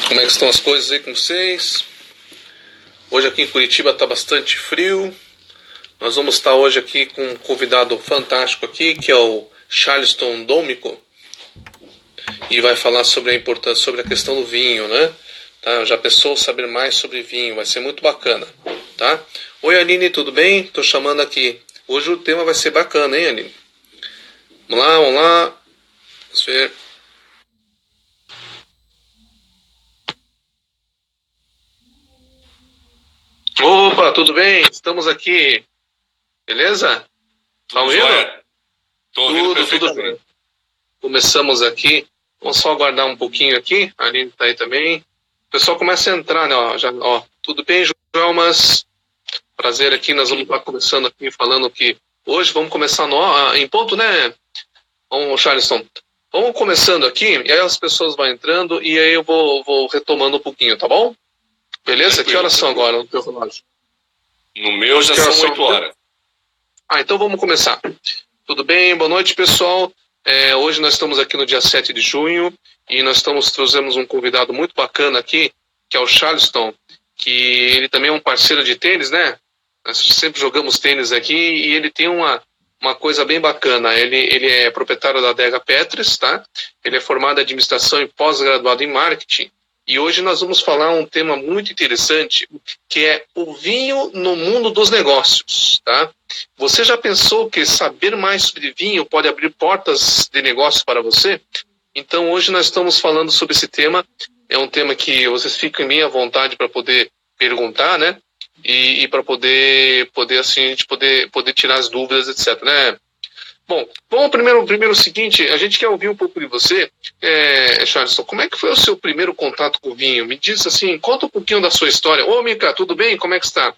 Como é que estão as coisas aí com vocês? Hoje aqui em Curitiba está bastante frio. Nós vamos estar hoje aqui com um convidado fantástico aqui, que é o Charleston Dômico, e vai falar sobre a importância, sobre a questão do vinho, né? Tá? Já pensou saber mais sobre vinho? Vai ser muito bacana, tá? Oi, Aline, tudo bem? Tô chamando aqui. Hoje o tema vai ser bacana, hein, Aline? Vamos lá, vamos lá. Vamos ver. Opa, tudo bem? Estamos aqui. Beleza? Tá ouvindo? Tô ouvindo Tudo bem. Começamos aqui. Vamos só aguardar um pouquinho aqui. A Aline tá aí também. O pessoal começa a entrar, né? Ó, tudo bem, Joelmas? Prazer aqui. Nós vamos estar começando aqui falando que hoje vamos começar em ponto, né? Vamos, Charleston. Vamos começando aqui e aí as pessoas vão entrando e aí eu vou retomando um pouquinho, tá bom? Beleza? Tranquilo. Que horas são agora no teu relógio? No meu já são 8 horas. Então vamos começar. Tudo bem? Boa noite, pessoal. Hoje nós estamos aqui no dia 7 de junho e nós trouxemos um convidado muito bacana aqui, que é o Charleston, que ele também é um parceiro de tênis, né? Nós sempre jogamos tênis aqui e ele tem uma coisa bem bacana. Ele é proprietário da Adega Petris, tá? Ele é formado em administração e pós-graduado em marketing. E hoje nós vamos falar um tema muito interessante, que é o vinho no mundo dos negócios, tá? Você já pensou que saber mais sobre vinho pode abrir portas de negócios para você? Então hoje nós estamos falando sobre esse tema. É um tema que vocês ficam em minha vontade para poder perguntar, né? E para poder assim, a gente poder tirar as dúvidas, etc, né? Bom, vamos primeiro o seguinte, a gente quer ouvir um pouco de você, Charleston, como é que foi o seu primeiro contato com o vinho? Me diz assim, conta um pouquinho da sua história. Ô, Mica, tudo bem? Como é que está?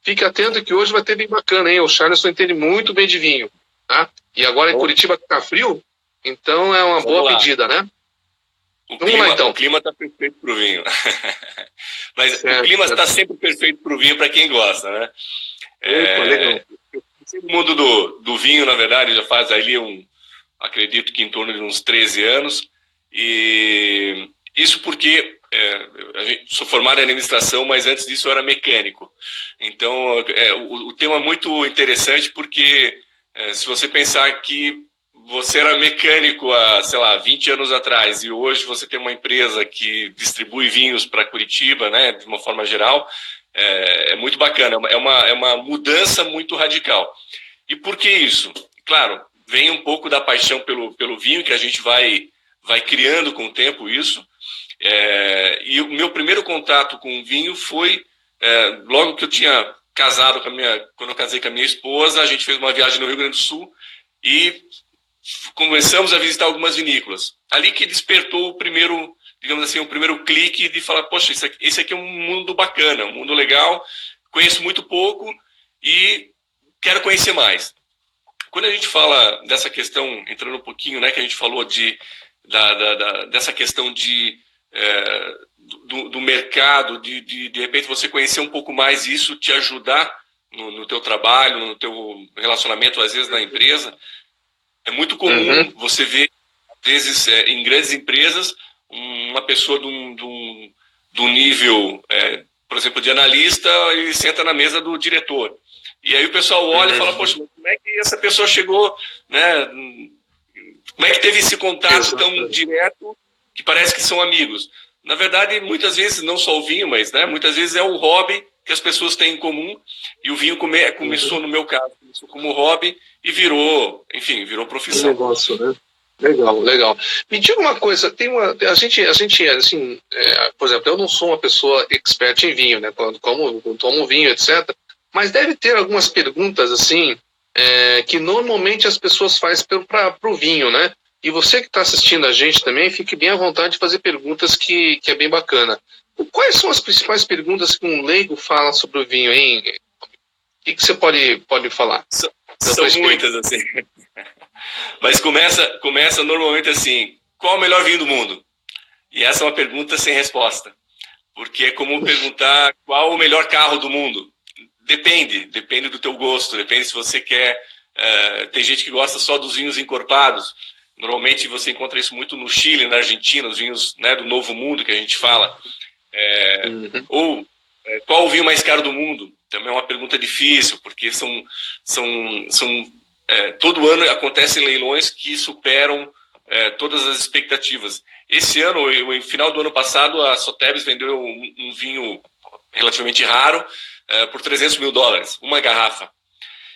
Fique atento que hoje vai ter bem bacana, hein? O Charleston entende muito bem de vinho, tá? E agora em Curitiba que tá frio, então é uma boa pedida, né? O clima está perfeito para o vinho. Mas certo, o clima está sempre perfeito para o vinho para quem gosta, né? Legal. O mundo do vinho, na verdade, já faz ali acredito que em torno de uns 13 anos. E isso porque sou formado em administração, mas antes disso eu era mecânico. Então, o tema é muito interessante porque se você pensar que você era mecânico há, 20 anos atrás e hoje você tem uma empresa que distribui vinhos para Curitiba, né, de uma forma geral, é muito bacana, é uma mudança muito radical. E por que isso? Claro, vem um pouco da paixão pelo vinho, que a gente vai criando com o tempo isso. E o meu primeiro contato com o vinho foi logo que eu tinha casado quando eu casei com a minha esposa, a gente fez uma viagem no Rio Grande do Sul e começamos a visitar algumas vinícolas. Ali que despertou o primeiro clique de falar, poxa, esse aqui é um mundo bacana, um mundo legal, conheço muito pouco e quero conhecer mais. Quando a gente fala dessa questão, entrando um pouquinho, né, que a gente falou dessa questão do mercado, de repente você conhecer um pouco mais isso, te ajudar no teu trabalho, no teu relacionamento, às vezes, na empresa. É muito comum você ver, às vezes, em grandes empresas, uma pessoa de um nível, por exemplo, de analista, e senta na mesa do diretor. E aí o pessoal olha e fala, poxa, como é que essa pessoa chegou, né? Como é que teve esse contato tão direto que parece que são amigos? Na verdade, muitas vezes, não só o vinho, mas muitas vezes é o hobby que as pessoas têm em comum, e o vinho começou, no meu caso, começou como hobby e virou profissão. Negócio, né? Legal. Me diga uma coisa, a gente assim, por exemplo, eu não sou uma pessoa expert em vinho, né? Quando tomo vinho, etc. Mas deve ter algumas perguntas assim que normalmente as pessoas fazem para o vinho, né? E você que está assistindo a gente também, fique bem à vontade de fazer perguntas que é bem bacana. Quais são as principais perguntas que um leigo fala sobre o vinho, hein? O que você pode falar? São muitas, assim. Mas começa normalmente assim, qual o melhor vinho do mundo? E essa é uma pergunta sem resposta. Porque é comum perguntar qual o melhor carro do mundo. Depende do teu gosto, depende se você quer... tem gente que gosta só dos vinhos encorpados. Normalmente você encontra isso muito no Chile, na Argentina, os vinhos, né, do Novo Mundo que a gente fala. Ou qual o vinho mais caro do mundo? Também é uma pergunta difícil, porque todo ano acontecem leilões que superam todas as expectativas. Esse ano, no final do ano passado, a Sotheby's vendeu um vinho relativamente raro por $300 mil, uma garrafa.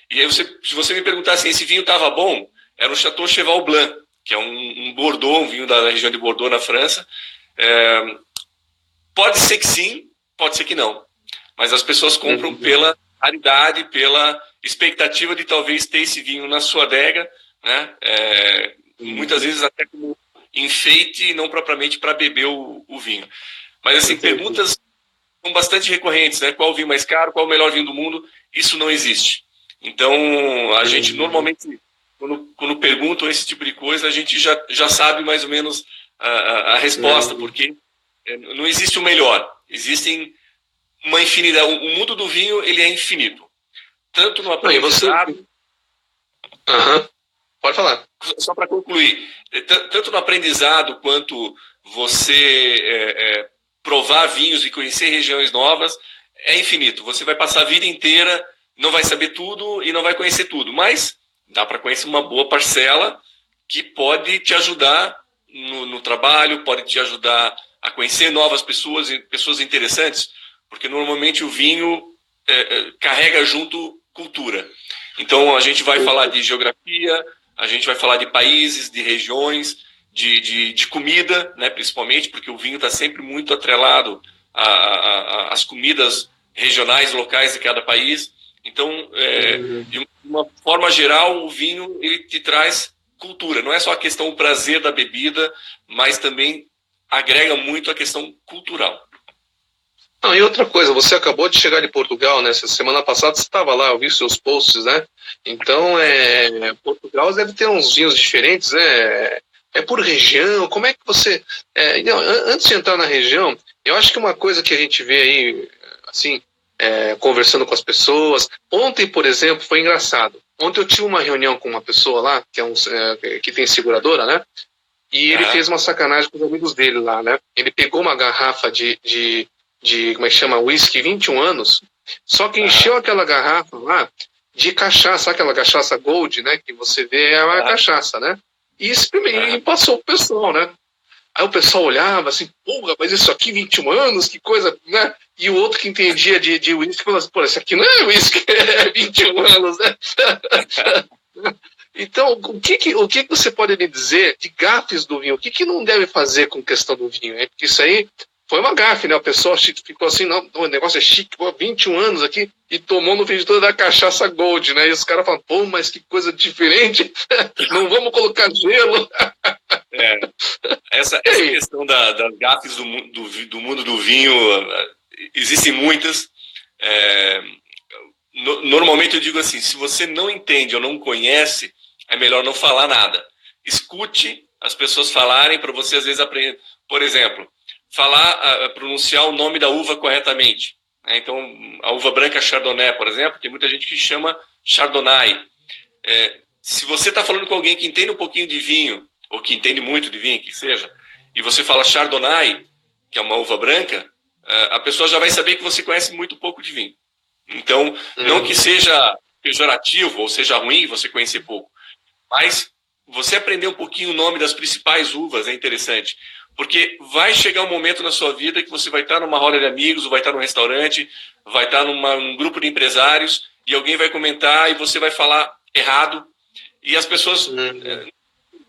E aí, se você me perguntasse esse vinho estava bom, era o Chateau Cheval Blanc, que é um Bordeaux, um vinho da região de Bordeaux, na França. Pode ser que sim, pode ser que não. Mas as pessoas compram pela raridade, pela expectativa de talvez ter esse vinho na sua adega, né? Muitas vezes até como enfeite e não propriamente para beber o vinho. Mas assim, perguntas são bastante recorrentes, né? Qual o vinho mais caro, qual o melhor vinho do mundo? Isso não existe. Então, a gente normalmente, quando perguntam esse tipo de coisa, a gente já sabe mais ou menos a resposta, porque não existe o melhor. Existem uma infinidade. O mundo do vinho, ele é infinito. Tanto no aprendizado... Pode falar. Só para concluir, tanto no aprendizado quanto você provar vinhos e conhecer regiões novas, é infinito. Você vai passar a vida inteira, não vai saber tudo e não vai conhecer tudo, mas dá para conhecer uma boa parcela que pode te ajudar no trabalho, pode te ajudar a conhecer novas pessoas, pessoas interessantes, porque normalmente o vinho carrega junto cultura. Então a gente vai falar de geografia, a gente vai falar de países, de regiões, de comida, né, principalmente, porque o vinho está sempre muito atrelado às comidas regionais, locais de cada país. Então, de uma forma geral, o vinho ele te traz cultura. Não é só a questão do prazer da bebida, mas também agrega muito a questão cultural. Não, e outra coisa, você acabou de chegar de Portugal, né? Semana passada você estava lá, eu vi seus posts, né? Então, Portugal deve ter uns vinhos diferentes, né? É por região, como é que você... antes de entrar na região, eu acho que uma coisa que a gente vê aí, assim, conversando com as pessoas... Ontem, por exemplo, foi engraçado. Ontem eu tive uma reunião com uma pessoa lá, que tem seguradora, né? E ele fez uma sacanagem com os amigos dele lá, né? Ele pegou uma garrafa de como é que chama? Whisky 21 anos, só que encheu aquela garrafa lá de cachaça, aquela cachaça Gold, né? Que você vê é uma cachaça, né? E passou pro pessoal, né? Aí o pessoal olhava assim, porra, mas isso aqui 21 anos, que coisa, né? E o outro que entendia de whisky falou assim, pô, isso aqui não é whisky, é 21 anos, né? Então, o que você pode me dizer de gafes do vinho? O que não deve fazer com questão do vinho? Porque isso aí foi uma gafe, né? A pessoa ficou assim, não, o negócio é chique, pô, 21 anos aqui, e tomou no fim de toda da cachaça Gold, né? E os caras falam, pô, mas que coisa diferente, não vamos colocar gelo. Essa questão das gafes do mundo do vinho, existem muitas. Normalmente eu digo assim, se você não entende ou não conhece, é melhor não falar nada. Escute as pessoas falarem para você às vezes aprender. Por exemplo, pronunciar o nome da uva corretamente. Então, a uva branca Chardonnay, por exemplo, tem muita gente que chama Chardonnay. Se você está falando com alguém que entende um pouquinho de vinho, ou que entende muito de vinho, que seja, e você fala Chardonnay, que é uma uva branca, a pessoa já vai saber que você conhece muito pouco de vinho. Então, não que seja pejorativo ou seja ruim você conhecer pouco, mas você aprender um pouquinho o nome das principais uvas é interessante. Porque vai chegar um momento na sua vida que você vai estar numa roda de amigos, ou vai estar num restaurante, vai estar num grupo de empresários, e alguém vai comentar e você vai falar errado, e as pessoas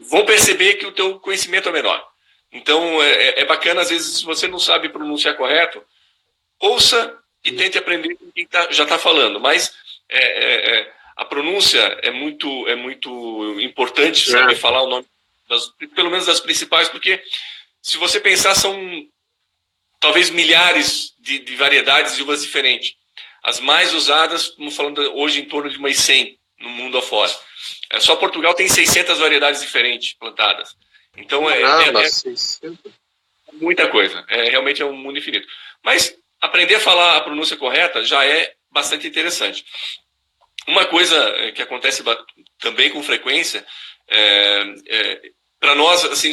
vão perceber que o teu conhecimento é menor. Então, é bacana, às vezes, se você não sabe pronunciar correto, ouça e tente aprender com quem já está falando. Mas a pronúncia é muito importante, saber falar o nome, pelo menos das principais, porque... Se você pensar, são talvez milhares de variedades de uvas diferentes. As mais usadas, estamos falando hoje em torno de umas 100 no mundo afora. Só Portugal tem 600 variedades diferentes plantadas. Então, muita coisa. Realmente é um mundo infinito. Mas aprender a falar a pronúncia correta já é bastante interessante. Uma coisa que acontece também com frequência para nós, assim,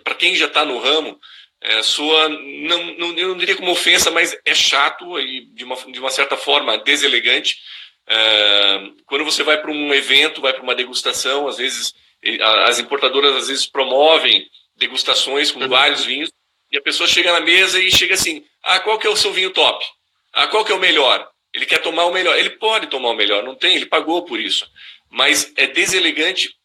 para quem já está no ramo, eu não diria como ofensa, mas é chato e de uma certa forma deselegante. Quando você vai para um evento, vai para uma degustação, às vezes as importadoras às vezes promovem degustações com vários vinhos, e a pessoa chega na mesa e chega assim, qual que é o seu vinho top? Qual que é o melhor? Ele quer tomar o melhor. Ele pode tomar o melhor, não tem, ele pagou por isso. Mas é deselegante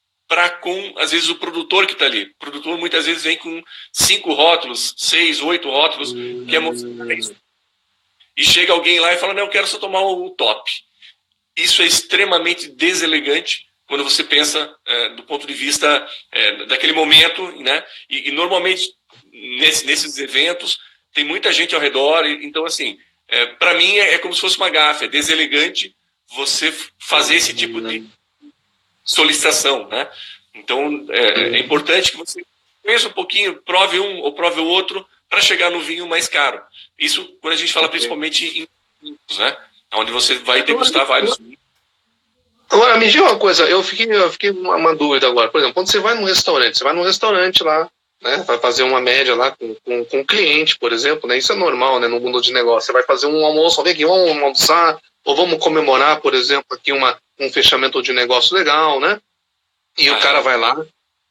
com, às vezes, o produtor que está ali. O produtor muitas vezes vem com 5 rótulos, 6, 8 rótulos, que é isso. E chega alguém lá e fala, não, eu quero só tomar o top. Isso é extremamente deselegante quando você pensa do ponto de vista daquele momento, né? E normalmente, nesses eventos, tem muita gente ao redor. Então, assim, para mim é como se fosse uma gafe. É deselegante você fazer esse tipo de solicitação, né? Então, é importante que você pense um pouquinho, prove um ou prove o outro, para chegar no vinho mais caro. Isso quando a gente fala principalmente em vinhos, né? Onde você vai degustar vários vinhos. Agora, me diga uma coisa, eu fiquei uma dúvida agora. Por exemplo, quando você vai num restaurante lá, né, vai fazer uma média lá com um cliente, por exemplo, né? Isso é normal, né, no mundo de negócio. Você vai fazer um almoço, vem aqui, vamos almoçar, ou vamos comemorar, por exemplo, aqui um fechamento de negócio legal, né? E o cara vai lá,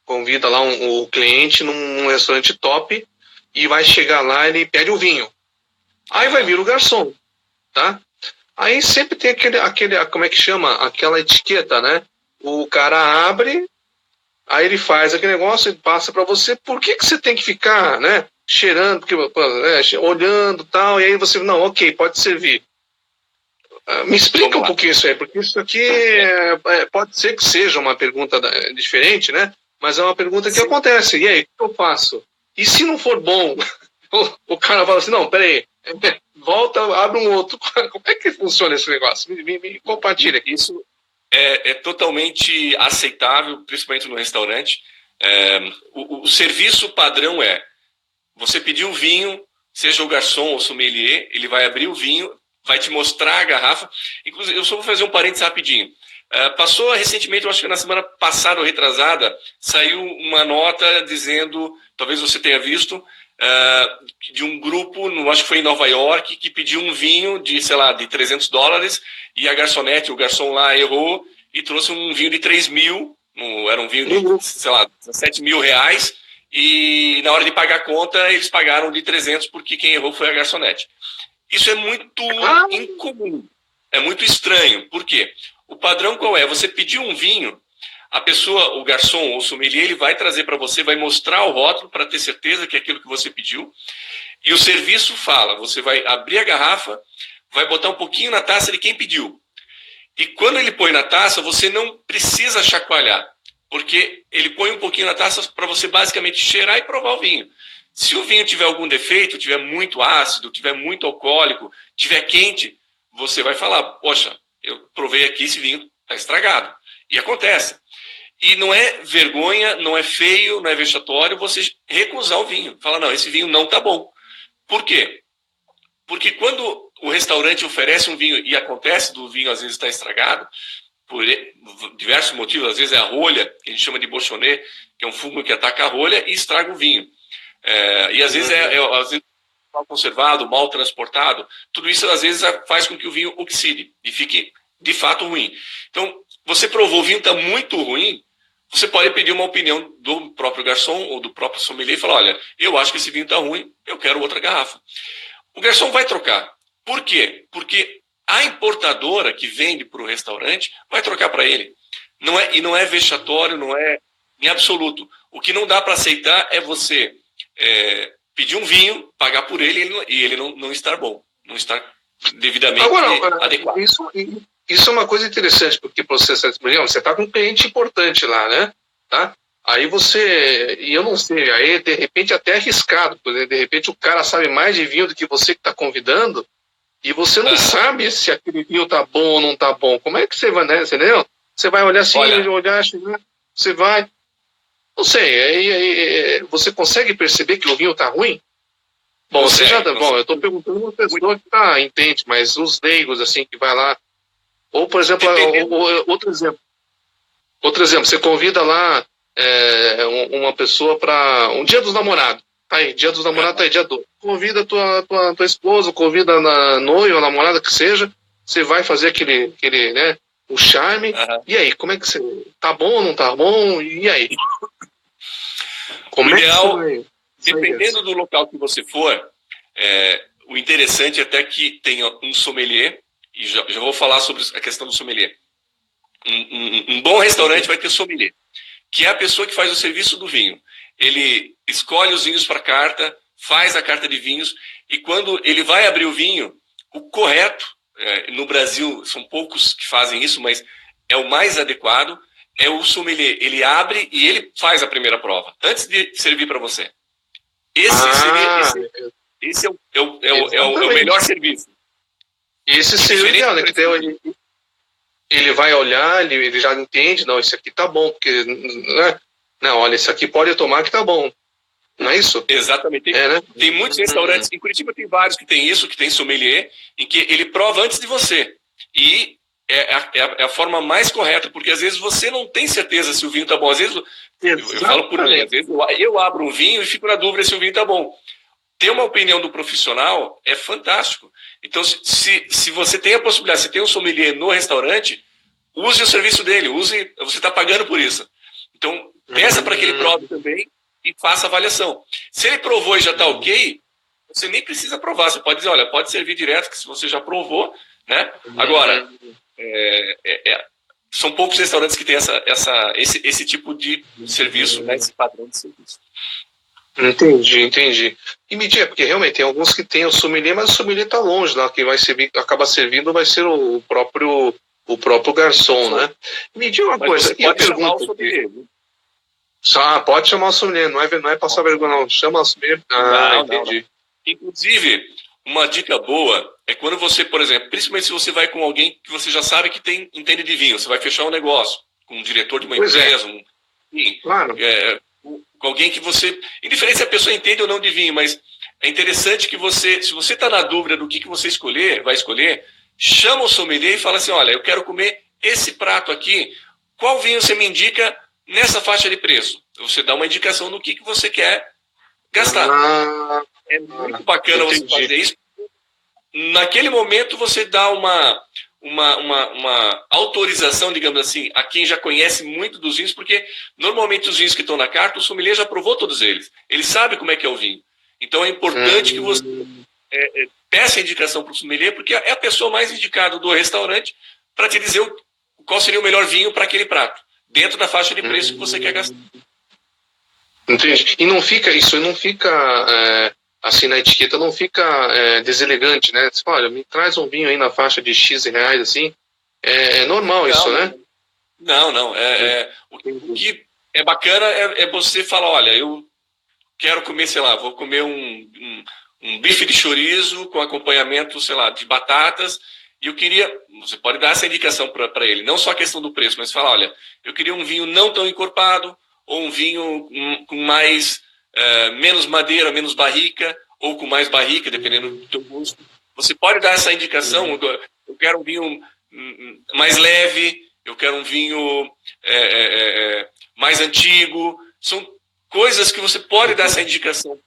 convida lá o cliente num restaurante top e vai chegar lá e ele pede o vinho. Aí vai vir o garçom, tá? Aí sempre tem aquele, como é que chama? Aquela etiqueta, né? O cara abre, aí ele faz aquele negócio e passa para você. Por que você tem que ficar, né? Cheirando, olhando e tal, e aí você, não, ok, pode servir. Me explica um pouquinho isso aí, porque isso aqui pode ser que seja uma pergunta diferente, né? Mas é uma pergunta que acontece. E aí, o que eu faço? E se não for bom? O cara fala assim, não, peraí, volta, abre um outro. Como é que funciona esse negócio? Me compartilha aqui. Isso é totalmente aceitável, principalmente no restaurante. O serviço padrão você pedir o vinho, seja o garçom ou o sommelier, ele vai abrir o vinho, vai te mostrar a garrafa. Inclusive, eu só vou fazer um parênteses rapidinho. Passou recentemente, eu acho que na semana passada ou retrasada, saiu uma nota dizendo, talvez você tenha visto, de um grupo, acho que foi em Nova York, que pediu um vinho de, sei lá, de $300, e a garçonete, o garçom lá errou e trouxe um vinho de 3 mil, era um vinho de, sei lá, 17 mil reais, e na hora de pagar a conta, eles pagaram de 300 porque quem errou foi a garçonete. Isso é muito incomum, é muito estranho. Por quê? O padrão qual é? Você pediu um vinho, a pessoa, o garçom ou o sommelier, ele vai trazer para você, vai mostrar o rótulo para ter certeza que é aquilo que você pediu. E o serviço fala, você vai abrir a garrafa, vai botar um pouquinho na taça de quem pediu. E quando ele põe na taça, você não precisa chacoalhar, porque ele põe um pouquinho na taça para você basicamente cheirar e provar o vinho. Se o vinho tiver algum defeito, tiver muito ácido, tiver muito alcoólico, tiver quente, você vai falar, poxa, eu provei aqui, esse vinho está estragado. E acontece. E não é vergonha, não é feio, não é vexatório você recusar o vinho. Fala, não, esse vinho não está bom. Por quê? Porque quando o restaurante oferece um vinho e acontece do vinho às vezes estar estragado, por diversos motivos, às vezes é a rolha, que a gente chama de bochonê, que é um fungo que ataca a rolha e estraga o vinho. E às vezes às vezes, mal conservado, mal transportado, tudo isso às vezes faz com que o vinho oxide e fique de fato ruim. Então, você provou o vinho está muito ruim, você pode pedir uma opinião do próprio garçom ou do próprio sommelier e falar, olha, eu acho que esse vinho está ruim, eu quero outra garrafa. O garçom vai trocar. Por quê? Porque a importadora que vende para o restaurante vai trocar para ele. Não é vexatório, não é em absoluto. O que não dá para aceitar é você pedir um vinho, pagar por ele e ele não estar bom, não estar devidamente adequado. Isso é uma coisa interessante, porque você está com um cliente importante lá, né? Tá? Aí e eu não sei, aí de repente até arriscado, porque de repente o cara sabe mais de vinho do que você que está convidando, e você não sabe se aquele vinho tá bom ou não tá bom. Como é que você vai, né? Entendeu? Você vai olhar assim, você vai... Não sei, aí você consegue perceber que o vinho tá ruim? Bom, eu estou perguntando uma pessoa que entende, mas os leigos, assim, que vai lá... Ou, por exemplo, outro exemplo, você convida lá uma pessoa para um dia dos namorados. Tá aí, dia dos namorados, tá aí, dia 2. Convida a tua esposa, convida a noiva, a namorada que seja. Você vai fazer aquele né, o charme. E aí, como é que você... Tá bom ou não tá bom? E aí? Como o ideal, dependendo do local que você for, o interessante é até que tenha um sommelier, e já vou falar sobre a questão do sommelier. Um bom restaurante vai ter sommelier, que é a pessoa que faz o serviço do vinho. Ele escolhe os vinhos para a carta, faz a carta de vinhos, e quando ele vai abrir o vinho, o correto, no Brasil são poucos que fazem isso, mas é o mais adequado, é o sommelier. Ele abre e ele faz a primeira prova, antes de servir para você. Esse é o melhor serviço. Esse seria o ideal, né? Que ele vai olhar, ele já entende, não, esse aqui tá bom, porque, né? Não, olha, esse aqui pode tomar que tá bom. Não é isso? Exatamente. Né? Tem muitos restaurantes, em Curitiba tem vários que tem isso, que tem sommelier, em que ele prova antes de você. E é a forma mais correta, porque às vezes você não tem certeza se o vinho tá bom. Às vezes, eu falo por mim, às vezes eu abro um vinho e fico na dúvida se o vinho tá bom. Ter uma opinião do profissional é fantástico. Então, se você tem a possibilidade, se tem um sommelier no restaurante, use o serviço dele, você está pagando por isso. Então, peça para que ele prove também e faça a avaliação. Se ele provou e já está ok, você nem precisa provar. Você pode dizer, olha, pode servir direto, que se você já provou, né? Agora, são poucos restaurantes que têm esse tipo de serviço, né? Esse padrão de serviço. Entendi. E me diga, porque realmente tem alguns que tem o sommelier, mas o sommelier está longe, né? Quem vai servir, acaba servindo vai ser o próprio garçom, né? Me diga uma coisa, e a pergunta pode chamar o sommelier, não é passar vergonha, não. Chama o sommelier. Entendi. Não. Inclusive, uma dica boa é quando você, por exemplo, principalmente se você vai com alguém que você já sabe que entende de vinho, você vai fechar um negócio com um diretor de uma empresa, claro. Com alguém que você... Indiferente se a pessoa entende ou não de vinho, mas é interessante que se você está na dúvida do que você vai escolher, chama o sommelier e fala assim, olha, eu quero comer esse prato aqui, qual vinho você me indica nessa faixa de preço? Você dá uma indicação do que você quer gastar. É muito bacana você fazer isso. Naquele momento você dá uma autorização, digamos assim, a quem já conhece muito dos vinhos, porque normalmente os vinhos que estão na carta, o sommelier já provou todos eles. Ele sabe como é que é o vinho. Então é importante que você peça a indicação para o sommelier, porque é a pessoa mais indicada do restaurante para te dizer qual seria o melhor vinho para aquele prato, dentro da faixa de preço que você quer gastar. Entendi. E não fica assim, na etiqueta não fica deselegante, né? Você fala, olha, me traz um vinho aí na faixa de X reais, assim. É normal isso, né? Não. O que é bacana é você falar, olha, eu quero comer, sei lá, vou comer um bife de chorizo com acompanhamento, sei lá, de batatas, e você pode dar essa indicação para ele, não só a questão do preço, mas falar, olha, eu queria um vinho não tão encorpado, ou um vinho com menos madeira, menos barrica, ou com mais barrica, dependendo do teu gosto. Você pode dar essa indicação, eu quero um vinho mais leve, eu quero um vinho mais antigo. São coisas que você pode dar essa indicação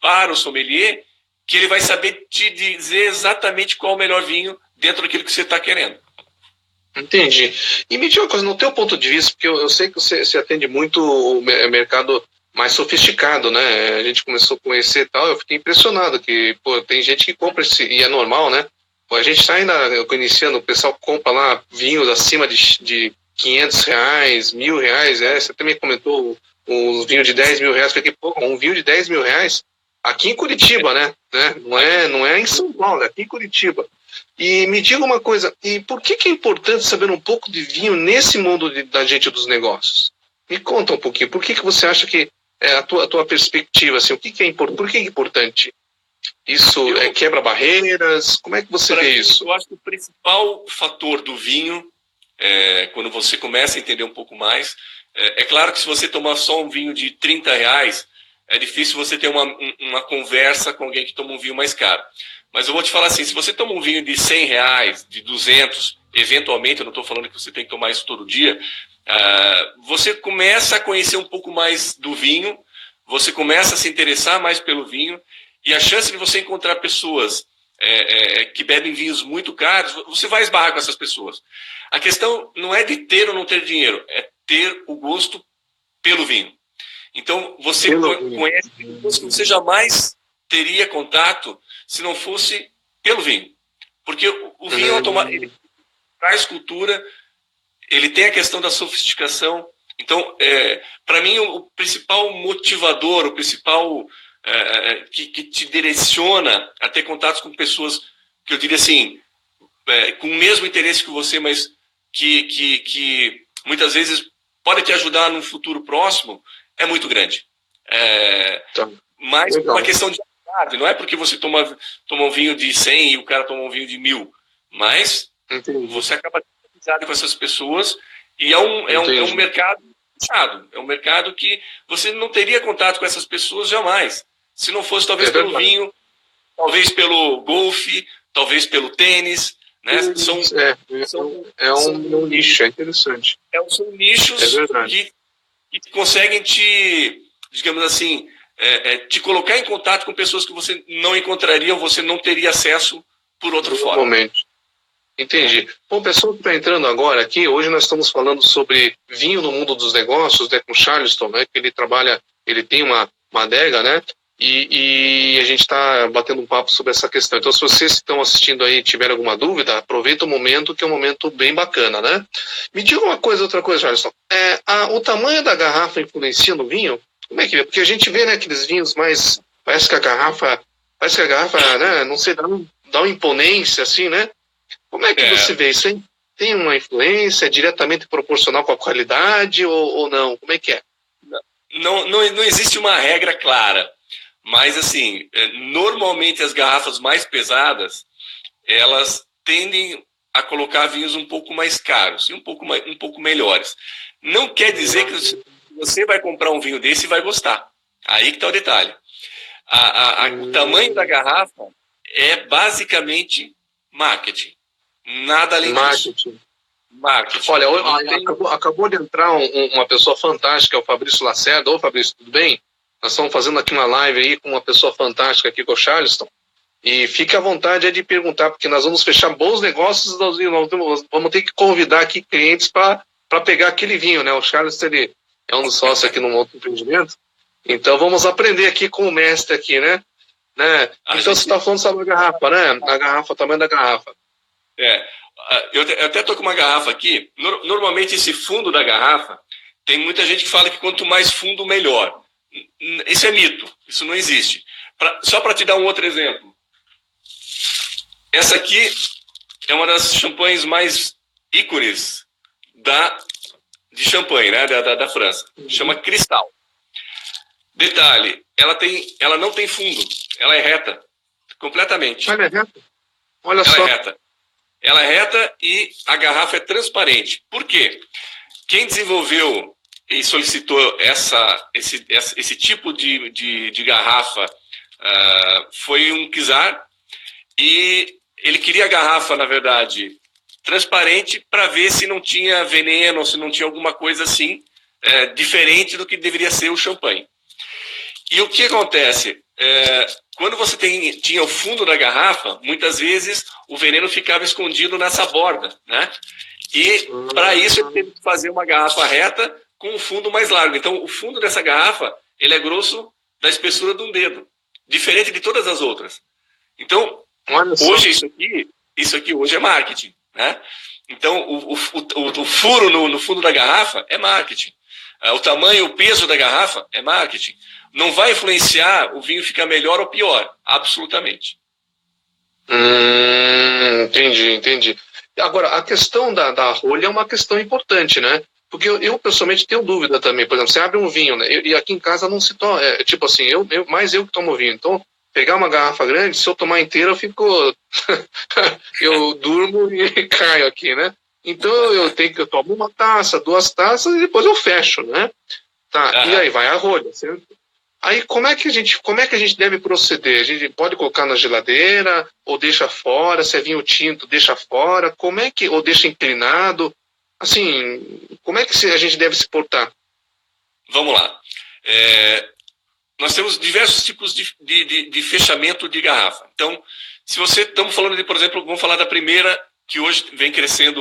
para o sommelier, que ele vai saber te dizer exatamente qual é o melhor vinho dentro daquilo que você está querendo. Entendi. E me diga uma coisa, no teu ponto de vista, porque eu sei que você atende muito o mercado mais sofisticado, né? A gente começou a conhecer e tal, eu fiquei impressionado que, tem gente que compra e é normal, né? A gente está ainda iniciando, o pessoal compra lá vinhos acima de 500 reais, 1.000 reais, você também comentou um vinho de 10 mil reais, porque, um vinho de 10 mil reais aqui em Curitiba, né? Não é em São Paulo, é aqui em Curitiba. E me diga uma coisa, e por que é importante saber um pouco de vinho nesse mundo da gente dos negócios? Me conta um pouquinho, por que você acha que a tua perspectiva, assim, por que é importante? Isso quebra barreiras? Como é que você vê isso? Eu acho que o principal fator do vinho, quando você começa a entender um pouco mais, é claro que se você tomar só um vinho de 30 reais, é difícil você ter uma conversa com alguém que toma um vinho mais caro. Mas eu vou te falar assim, se você toma um vinho de 100 reais, de 200, eventualmente, eu não estou falando que você tem que tomar isso todo dia, você começa a conhecer um pouco mais do vinho, você começa a se interessar mais pelo vinho, e a chance de você encontrar pessoas que bebem vinhos muito caros, você vai esbarrar com essas pessoas. A questão não é de ter ou não ter dinheiro, é ter o gosto pelo vinho. Então, você conhece pessoas que você jamais teria contato se não fosse pelo vinho. Porque o vinho automático, ele traz cultura, ele tem a questão da sofisticação. Então, para mim, o principal motivador, o principal que te direciona a ter contatos com pessoas que eu diria assim, com o mesmo interesse que você, mas que muitas vezes pode te ajudar num futuro próximo, é muito grande. Mas uma questão de amizade, não é porque você toma um vinho de 100 e o cara toma um vinho de 1000, mas você acaba tendo amizade com essas pessoas e é um mercado fechado, é um mercado que você não teria contato com essas pessoas jamais, se não fosse talvez pelo vinho, talvez pelo golfe, talvez pelo tênis, né? É um nicho, é interessante. São nichos que conseguem digamos assim, te colocar em contato com pessoas que você não encontraria ou você não teria acesso por outra forma. Momento. Entendi. Bom, pessoal que está entrando agora aqui, hoje nós estamos falando sobre vinho no mundo dos negócios, né, com Charleston, né, que ele tem uma adega, né, e a gente está batendo um papo sobre essa questão. Então, se vocês que estão assistindo aí tiverem alguma dúvida, aproveita o momento, que é um momento bem bacana, né? Me diga outra coisa, Charleston. O tamanho da garrafa influencia no vinho? Como é que é? Porque a gente vê, né, aqueles vinhos mais... Parece que a garrafa, né, não sei, dá uma imponência, assim, né? Como é que você vê isso, hein? Tem uma influência diretamente proporcional com a qualidade ou não? Como é que é? Não existe uma regra clara. Mas, assim, normalmente as garrafas mais pesadas, elas tendem a colocar vinhos um pouco mais caros e um pouco melhores. Não quer dizer que você vai comprar um vinho desse e vai gostar. Aí que está o detalhe. O tamanho da garrafa é basicamente marketing. Nada além disso. Marketing. Olha, acabou de entrar uma pessoa fantástica, o Fabrício Lacerda. Ô, Fabrício, tudo bem? Nós estamos fazendo aqui uma live aí com uma pessoa fantástica aqui com o Charleston. E fique à vontade de perguntar, porque nós vamos fechar bons negócios, nós vamos ter que convidar aqui clientes para pegar aquele vinho, né? O Charleston, ele é um dos sócios aqui no outro empreendimento. Então vamos aprender aqui com o mestre aqui, né? Então você está falando sobre a garrafa, né? A garrafa, o tamanho da garrafa. Eu até estou com uma garrafa aqui. Normalmente esse fundo da garrafa, tem muita gente que fala que quanto mais fundo, melhor. Isso é mito, isso não existe. Só para te dar um outro exemplo. Essa aqui é uma das champanhes mais ícones de champanhe, né, da França. Chama Cristal. Detalhe, ela não tem fundo, ela é reta, completamente. Ela é reta? Olha só. Ela é reta e a garrafa é transparente. Por quê? Quem desenvolveu e solicitou esse tipo de garrafa foi um czar, e ele queria a garrafa, na verdade, transparente, para ver se não tinha veneno, se não tinha alguma coisa assim, diferente do que deveria ser o champanhe. E o que acontece? Quando você tinha o fundo da garrafa, muitas vezes o veneno ficava escondido nessa borda, né? E para isso ele teve que fazer uma garrafa reta com um fundo mais largo. Então, o fundo dessa garrafa, ele é grosso da espessura de um dedo, diferente de todas as outras. Então, hoje isso aqui hoje é marketing, né? Então, o furo no fundo da garrafa é marketing. O tamanho, o peso da garrafa é marketing. Não vai influenciar o vinho ficar melhor ou pior, absolutamente. Entendi. Agora, a questão da rolha é uma questão importante, né? Porque eu pessoalmente tenho dúvida também. Por exemplo, você abre um vinho, né? E aqui em casa não se toma. Tipo assim, mais eu que tomo vinho. Então, pegar uma garrafa grande, se eu tomar inteira, eu fico. Eu durmo e caio aqui, né? Então eu tomo uma taça, 2 taças e depois eu fecho, né? Tá, e aí vai a rolha, certo? Aí como é que a gente deve proceder? A gente pode colocar na geladeira ou deixa fora? Se é vinho tinto, deixa fora? Como é que ou deixa inclinado? assim, como é que a gente deve se portar? Vamos lá. Nós temos diversos tipos de fechamento de garrafa. Então, se você estamos falando de, por exemplo, vamos falar da primeira que hoje vem crescendo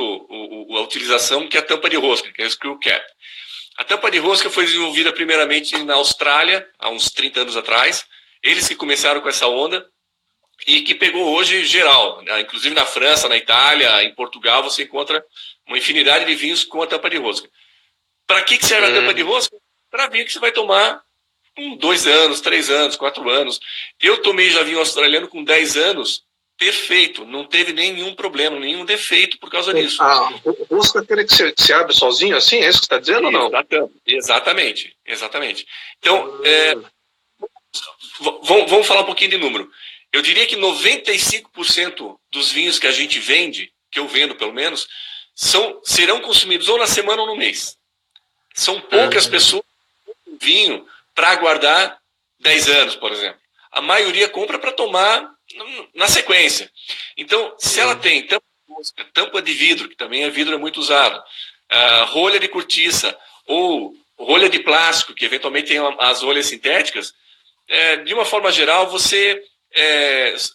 a utilização, que é a tampa de rosca, que é a screw cap. A tampa de rosca foi desenvolvida primeiramente na Austrália, há uns 30 anos atrás. Eles que começaram com essa onda e que pegou hoje geral. Inclusive na França, na Itália, em Portugal, você encontra uma infinidade de vinhos com a tampa de rosca. Para que serve a tampa de rosca? Para vinho que você vai tomar com 2 anos, 3 anos, 4 anos. Eu tomei já vinho australiano com 10 anos, perfeito, não teve nenhum problema, nenhum defeito por causa disso. A rosca é aquele que se abre sozinho assim, é isso que você está dizendo ou não? Exatamente. Então, vamos falar um pouquinho de número. Eu diria que 95% dos vinhos que a gente vende, que eu vendo pelo menos, serão consumidos ou na semana ou no mês. São poucas pessoas que compram vinho para guardar 10 anos, por exemplo. A maioria compra para tomar na sequência. Então, se ela tem tampa de vidro, que também vidro é muito usado, rolha de cortiça ou rolha de plástico, que eventualmente tem as rolhas sintéticas, de uma forma geral,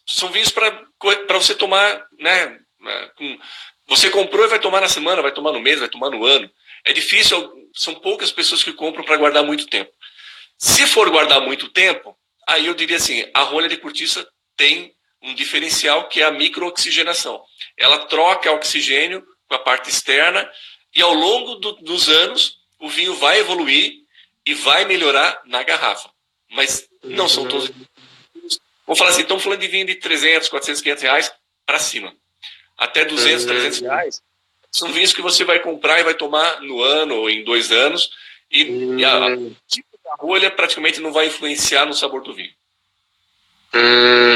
são vinhos para você tomar, né? Você comprou e vai tomar na semana, vai tomar no mês, vai tomar no ano. É difícil, são poucas pessoas que compram para guardar muito tempo. Se for guardar muito tempo, aí eu diria assim, a rolha de cortiça tem um diferencial que é a microoxigenação. Ela troca oxigênio com a parte externa e ao longo dos anos o vinho vai evoluir e vai melhorar na garrafa. Mas não são todos. Vamos falar assim, estamos falando de vinho de 300, 400, 500 reais para cima. Até 200, 300 reais. São vinhos que você vai comprar e vai tomar no ano ou em 2 anos. E tipo da rolha praticamente não vai influenciar no sabor do vinho.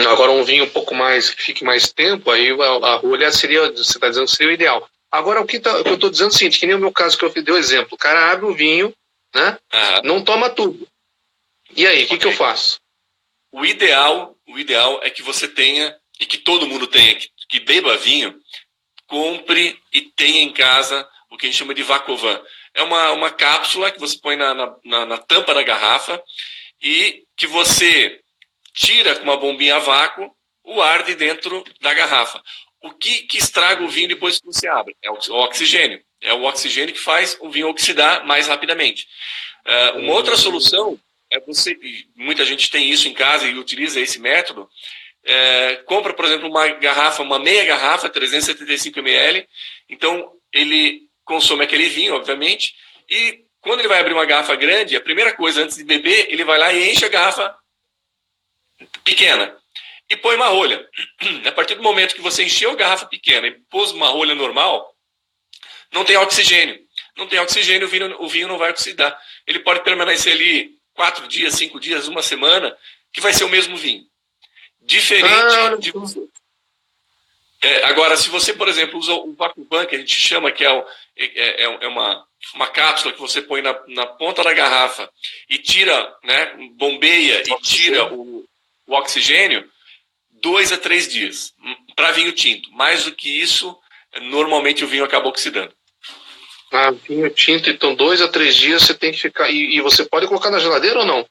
Agora um vinho um pouco mais, que fique mais tempo, aí a rolha seria, você está dizendo que seria o ideal. Agora o que eu estou dizendo é o seguinte, que nem o meu caso que eu dei o exemplo, o cara abre o vinho, né? Não toma tudo. E aí, o que eu faço? O ideal é que você tenha, e que todo mundo tenha, que beba vinho, compre e tenha em casa o que a gente chama de Vacovan. É uma cápsula que você põe na tampa da garrafa e que você tira com uma bombinha a vácuo o ar de dentro da garrafa. O que estraga o vinho depois que você abre? É o oxigênio. É o oxigênio que faz o vinho oxidar mais rapidamente. Uma outra solução é muita gente tem isso em casa e utiliza esse método, compra, por exemplo, uma meia garrafa, 375 ml, então ele consome aquele vinho, obviamente, e quando ele vai abrir uma garrafa grande, a primeira coisa, antes de beber, ele vai lá e enche a garrafa pequena e põe uma rolha. A partir do momento que você encheu a garrafa pequena e pôs uma rolha normal, não tem oxigênio. Não tem oxigênio, o vinho não vai oxidar. Ele pode permanecer ali 4 dias, 5 dias, uma semana, que vai ser o mesmo vinho. Diferente de você. Agora, se você, por exemplo, usa o Vacuum, que a gente chama, que é uma cápsula que você põe na ponta da garrafa e tira, né, bombeia e tira o oxigênio, 2 a 3 dias. Para vinho tinto. Mais do que isso, normalmente o vinho acaba oxidando. Vinho tinto, então 2 a 3 dias você tem que ficar. E você pode colocar na geladeira ou não?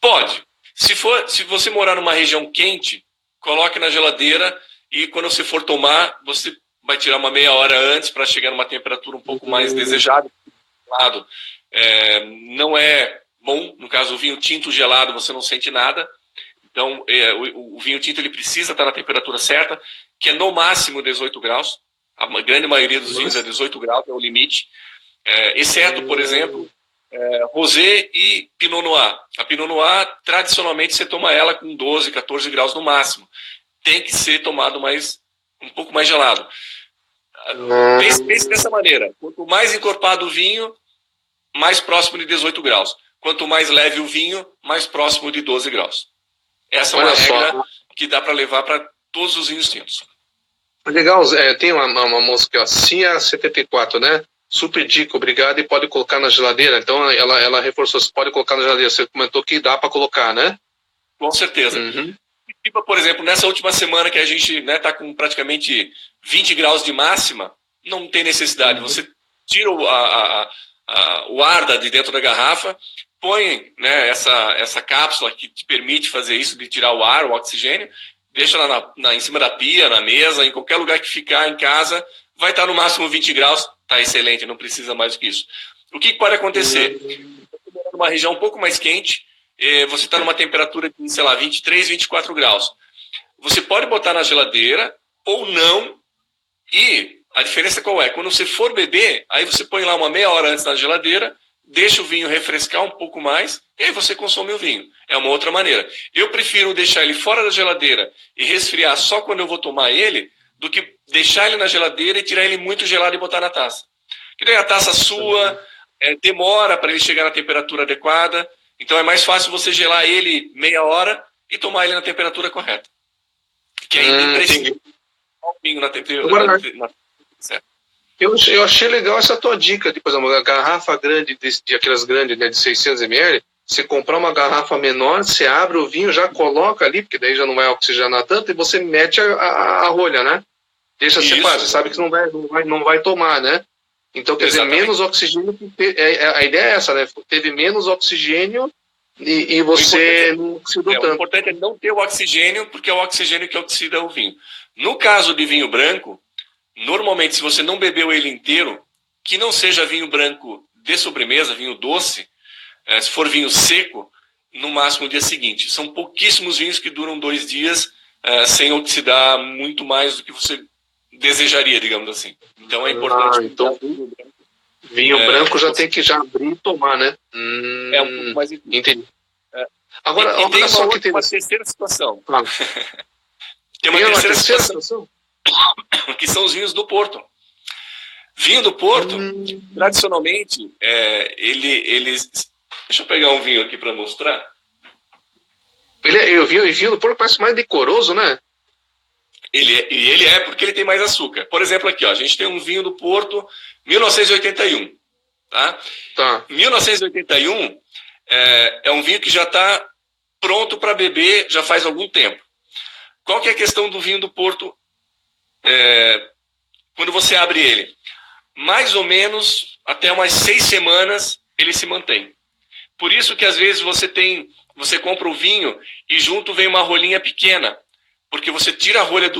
Pode. Se você morar numa região quente, coloque na geladeira e quando você for tomar, você vai tirar uma meia hora antes para chegar numa temperatura um pouco mais desejada. Não é bom, no caso o vinho tinto gelado você não sente nada. Então o vinho tinto ele precisa estar na temperatura certa, que é no máximo 18 graus. A grande maioria dos vinhos é 18 graus, é o limite. Exceto, por exemplo, Rosé e Pinot Noir. A Pinot Noir, tradicionalmente, você toma ela com 12, 14 graus no máximo. Tem que ser tomado um pouco mais gelado. Pense dessa maneira. Quanto mais encorpado o vinho, mais próximo de 18 graus. Quanto mais leve o vinho, mais próximo de 12 graus. Essa é uma regra que dá para levar para todos os vinhos tintos. Legal, tem uma moça aqui, ó, CIA74, né? Super dica, obrigado, e pode colocar na geladeira. Então ela reforçou, você pode colocar na geladeira. Você comentou que dá para colocar, né? Com certeza. Por exemplo, nessa última semana que a gente está com praticamente 20 graus de máxima, não tem necessidade. Você tira o ar de dentro da garrafa, põe, né, essa cápsula que te permite fazer isso, de tirar o ar, o oxigênio, deixa lá em cima da pia, na mesa, em qualquer lugar que ficar em casa, vai estar no máximo 20 graus, está excelente, não precisa mais do que isso. O que pode acontecer? Numa região um pouco mais quente, você está numa temperatura de, sei lá, 23, 24 graus. Você pode botar na geladeira ou não, e a diferença qual é? Quando você for beber, aí você põe lá uma meia hora antes na geladeira, deixa o vinho refrescar um pouco mais, e aí você consome o vinho. É uma outra maneira. Eu prefiro deixar ele fora da geladeira e resfriar só quando eu vou tomar ele, do que deixar ele na geladeira e tirar ele muito gelado e botar na taça. Que daí a taça sua, demora para ele chegar na temperatura adequada, então é mais fácil você gelar ele meia hora e tomar ele na temperatura correta. Que é imprescindível. O vinho na temperatura certa. Eu achei legal essa tua dica de, por exemplo, a garrafa grande, de aquelas grandes, né, de 600 ml, você comprar uma garrafa menor, você abre o vinho, já coloca ali, porque daí já não vai oxigenar tanto, e você mete a rolha, né? Deixa separado, você sabe que não vai tomar, né? Então, quer dizer, menos oxigênio, a ideia é essa, né? Teve menos oxigênio e você não oxidou tanto. O importante é não ter o oxigênio, porque é o oxigênio que oxida o vinho. No caso de vinho branco, normalmente, se você não bebeu ele inteiro, que não seja vinho branco de sobremesa, vinho doce, se for vinho seco, no máximo o dia seguinte. São pouquíssimos vinhos que duram 2 dias sem oxidar muito mais do que você desejaria, digamos assim. Então é importante. Então, vinho branco já tem que abrir e tomar, né? É um pouco mais entendi. Agora, tem uma terceira situação. Tem uma terceira situação. Que são os vinhos do Porto. Vinho do Porto, tradicionalmente, eles... Deixa eu pegar um vinho aqui para mostrar. O vinho do Porto parece mais decoroso, né? Ele é porque ele tem mais açúcar. Por exemplo, aqui, ó, a gente tem um vinho do Porto, 1981. Tá? 1981 é um vinho que já está pronto para beber já faz algum tempo. Qual que é a questão do vinho do Porto quando você abre ele? Mais ou menos até umas 6 semanas ele se mantém. Por isso que às vezes você compra o vinho e junto vem uma rolinha pequena, porque você tira a rolha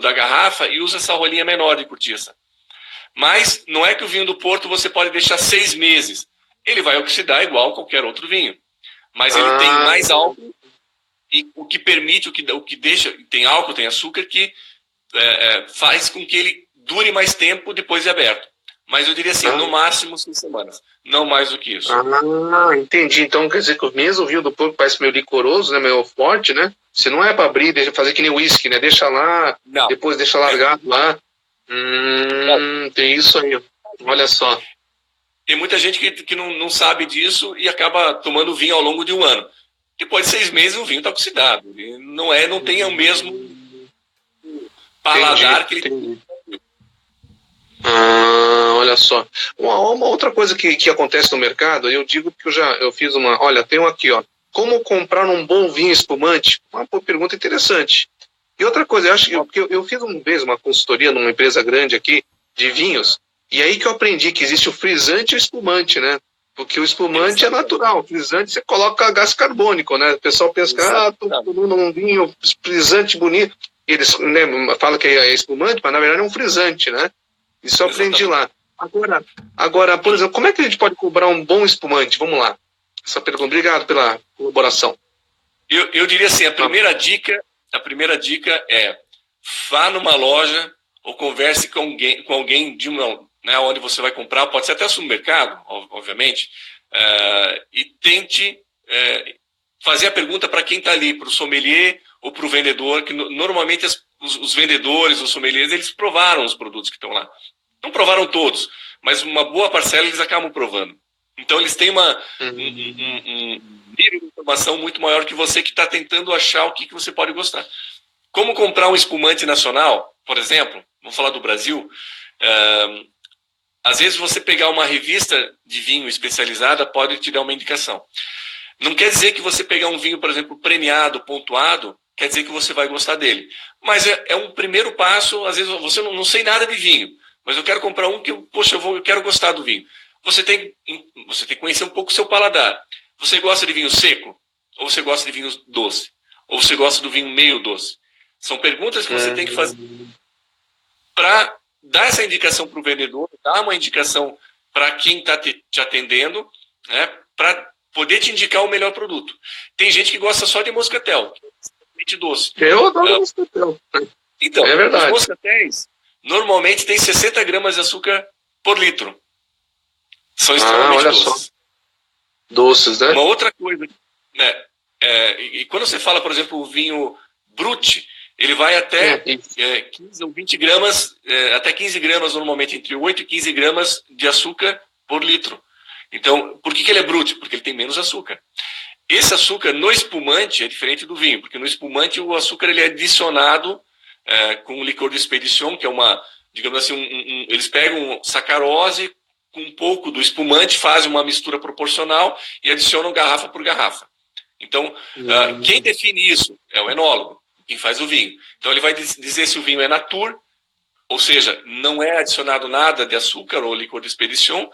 da garrafa e usa essa rolinha menor de cortiça. Mas não é que o vinho do Porto você pode deixar 6 meses. Ele vai oxidar igual qualquer outro vinho. Mas ele tem mais álcool, e o que permite, o que deixa, tem álcool, tem açúcar, que faz com que ele dure mais tempo depois de aberto. Mas eu diria assim, no máximo 6 semanas. Não mais do que isso. Entendi. Então quer dizer que mesmo o vinho do Porto parece meio licoroso, né, meio forte, né? Se não é para abrir, deixa fazer que nem uísque, né? Deixa lá, depois deixa largado lá. Tem isso aí. Olha só. Tem muita gente que não sabe disso e acaba tomando vinho ao longo de um ano. Depois de 6 meses o vinho está oxidado. E não tem o mesmo paladar que ele tem. Olha só. Uma outra coisa que acontece no mercado, eu digo que eu fiz uma... Olha, tem um aqui, ó. Como comprar um bom vinho espumante? Uma pergunta interessante. E outra coisa, eu acho que eu fiz uma vez uma consultoria numa empresa grande aqui de vinhos, e aí que eu aprendi que existe o frisante e o espumante, né? Porque o espumante é natural, o frisante você coloca gás carbônico, né? O pessoal pensa que, tô tomando um vinho frisante bonito. Eles falam que é espumante, mas na verdade é um frisante, né? Isso eu aprendi lá. Agora, por exemplo, como é que a gente pode cobrar um bom espumante? Vamos lá. Essa pergunta. Obrigado pela colaboração. Eu diria assim, a primeira dica é: vá numa loja ou converse com alguém de onde você vai comprar, pode ser até supermercado, obviamente, e tente fazer a pergunta para quem está ali, para o sommelier ou para o vendedor, que normalmente os vendedores, os sommeliers, eles provaram os produtos que estão lá. Não provaram todos, mas uma boa parcela eles acabam provando. Então eles têm um nível de informação muito maior que você, que está tentando achar o que você pode gostar. Como comprar um espumante nacional, por exemplo, vamos falar do Brasil, às vezes você pegar uma revista de vinho especializada pode te dar uma indicação. Não quer dizer que você pegar um vinho, por exemplo, premiado, pontuado, quer dizer que você vai gostar dele. Mas é um primeiro passo. Às vezes você não sei nada de vinho, mas eu quero comprar um que, eu quero gostar do vinho. Você tem que conhecer um pouco o seu paladar. Você gosta de vinho seco? Ou você gosta de vinho doce? Ou você gosta do vinho meio doce? São perguntas que você tem que fazer para dar essa indicação para o vendedor, dar uma indicação para quem está te atendendo, né, para poder te indicar o melhor produto. Tem gente que gosta só de moscatel, que é doce. Eu adoro moscatel. Então, é verdade. Os moscatéis normalmente têm 60 gramas de açúcar por litro. São extremamente olha doces. Só. Doces, né? Uma outra coisa, né, e quando você fala, por exemplo, o vinho Brut, ele vai até 15 ou 20 gramas, até 15 gramas normalmente, entre 8 e 15 gramas de açúcar por litro. Então, por que ele é Brut? Porque ele tem menos açúcar. Esse açúcar no espumante é diferente do vinho, porque no espumante o açúcar ele é adicionado com licor de expedição, que é uma, digamos assim, eles pegam sacarose com um pouco do espumante, fazem uma mistura proporcional e adicionam garrafa por garrafa. Então, quem define isso é o enólogo, quem faz o vinho. Então, ele vai dizer se o vinho é natur, ou seja, não é adicionado nada de açúcar ou licor de expedição,